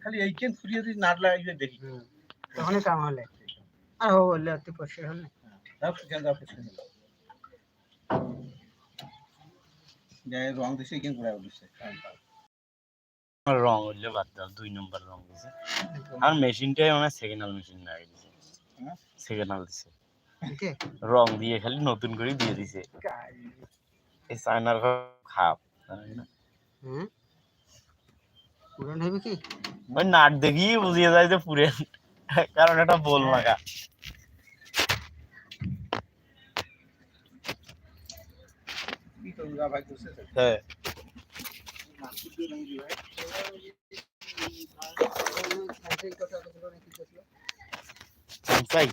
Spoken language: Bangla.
খালি এইখান ফুরিয়ে যদি নাট লাগাইলে দেখি তখনই কাম হলে আর হো বললে অতি পরিষ্কার হলে রং দিছে কেন ঘুরাই দিছে রং হইলে বাদ দাও 2 নম্বর রং দিছে আর মেশিনটাই মানে সেকেন্ড হ্যান্ড মেশিন না দিছে সেকেন্ড হ্যান্ড দিছে রং দিয়ে খালি নতুন করে দিয়ে দিছে এই চায়নার খাপ পুরান হবে কি ওই নাট দেখি বুঝিয়ে যায় যে পুরান কারণ এটা বল লাগা হ্যাঁ চাই